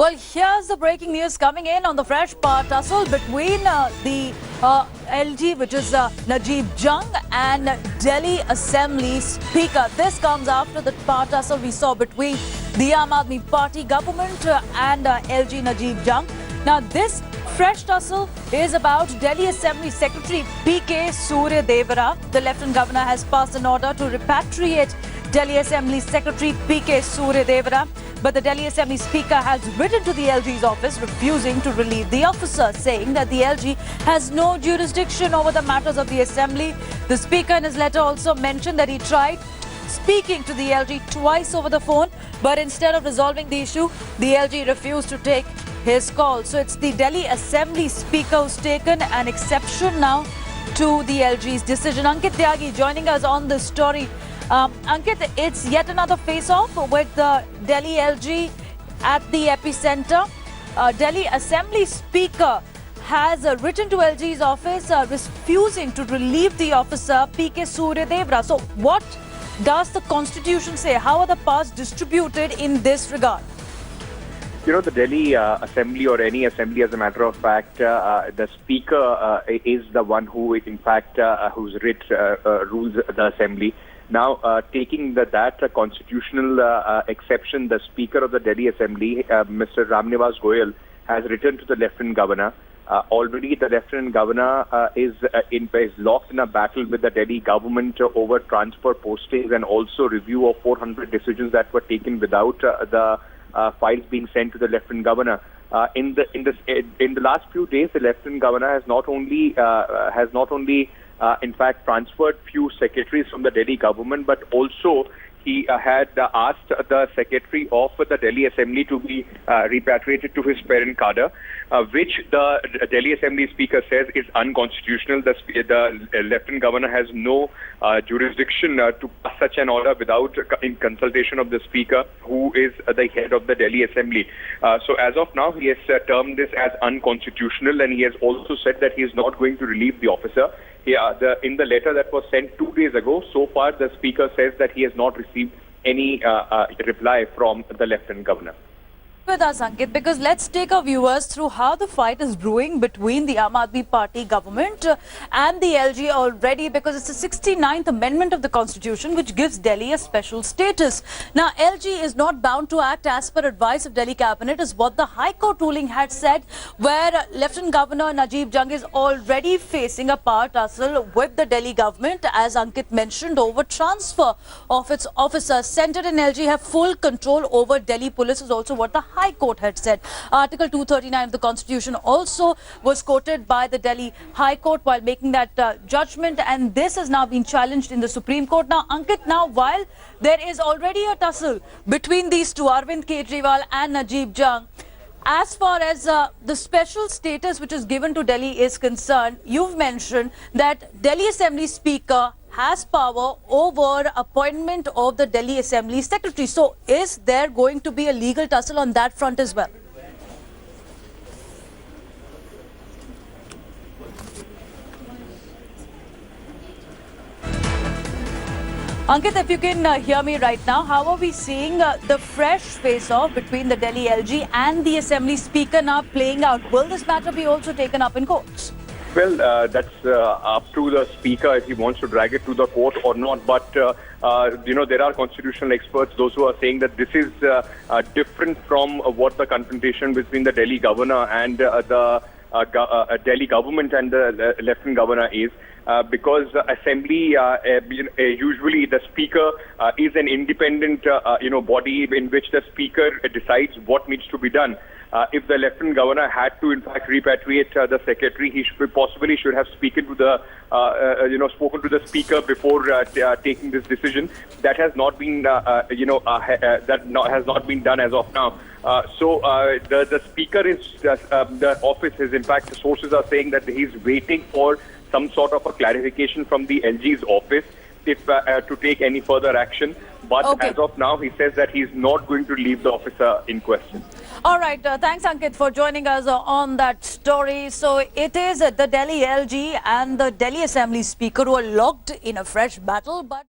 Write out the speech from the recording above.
Well, here's the breaking news coming in on the fresh power tussle between the LG, which is Najeeb Jung, and Delhi Assembly Speaker. This comes after the power tussle we saw between the Aam Aadmi Party government and LG Najeeb Jung. Now, this fresh tussle is about Delhi Assembly Secretary PK Suryadevara. The Lieutenant Governor has passed an order to repatriate Delhi Assembly Secretary PK Suryadevara. But the Delhi Assembly Speaker has written to the LG's office refusing to relieve the officer, saying that the LG has no jurisdiction over the matters of the Assembly. The Speaker in his letter also mentioned that he tried speaking to the LG twice over the phone, but instead of resolving the issue, the LG refused to take his call. So it's the Delhi Assembly Speaker who's taken an exception now to the LG's decision. Ankit Tyagi joining us on this story. Ankit, it's yet another face-off with the Delhi LG at the epicenter. Delhi Assembly Speaker has written to LG's office refusing to relieve the officer PK Suryadevara. So what does the Constitution say? How are the powers distributed in this regard? You know, the Delhi Assembly, or any assembly as a matter of fact, the Speaker is the one who, in fact, whose writ rules the Assembly. Now, taking that constitutional exception, the Speaker of the Delhi Assembly, Mr. Niwas Goel, has written to the Lieutenant Governor. Already, the Lieutenant Governor is locked in a battle with the Delhi government over transfer postings and also review of 400 decisions that were taken without the files being sent to the Lieutenant Governor. In the last few days, the Lieutenant Governor has not only in fact, transferred few secretaries from the Delhi government, but also he had asked the secretary of the Delhi Assembly to be repatriated to his parent cadre, which the Delhi Assembly Speaker says is unconstitutional. The Lieutenant Governor has no jurisdiction to pass such an order without in consultation of the Speaker, who is the head of the Delhi Assembly. So as of now, he has termed this as unconstitutional, and he has also said that he is not going to relieve the officer. In the letter that was sent 2 days ago, so far the Speaker says that he has not received any reply from the Lieutenant Governor. With us, Ankit, because let's take our viewers through how the fight is brewing between the Aam Aadmi Party government and the LG already, because it's the 69th Amendment of the Constitution which gives Delhi a special status. Now, LG is not bound to act as per advice of Delhi Cabinet, is what the High Court ruling had said, where Lieutenant Governor Najeeb Jung is already facing a power tussle with the Delhi government, as Ankit mentioned, over transfer of its officers. Centre and LG have full control over Delhi police, is also what the High Court had said. Article 239 of the Constitution also was quoted by the Delhi High Court while making that judgment, and this has now been challenged in the Supreme Court. Now, Ankit, while there is already a tussle between these two, Arvind Kejriwal and Najeeb Jung, as far as the special status which is given to Delhi is concerned, you've mentioned that Delhi Assembly Speaker has power over appointment of the Delhi Assembly Secretary. So is there going to be a legal tussle on that front as well? Ankit, if you can hear me right now, how are we seeing the fresh face-off between the Delhi LG and the Assembly Speaker now playing out? Will this matter be also taken up in courts? Well, that's up to the Speaker if he wants to drag it to the court or not. But, you know, there are constitutional experts, those who are saying that this is different from what the confrontation between the Delhi Governor and the Delhi government and the Lieutenant Governor is. Because Assembly, usually the Speaker is an independent, body in which the Speaker decides what needs to be done. If the Lieutenant Governor had to, in fact, repatriate the Secretary, he should have spoken to the Speaker before taking this decision. That has not been, has not been done as of now. So the Speaker is, the office is, in fact, the sources are saying that he's waiting for some sort of a clarification from the LG's office if to take any further action. But as of now, he says that he's not going to leave the officer in question. All right. Thanks, Ankit, for joining us on that story. So it is the Delhi LG and the Delhi Assembly Speaker who are locked in a fresh battle. But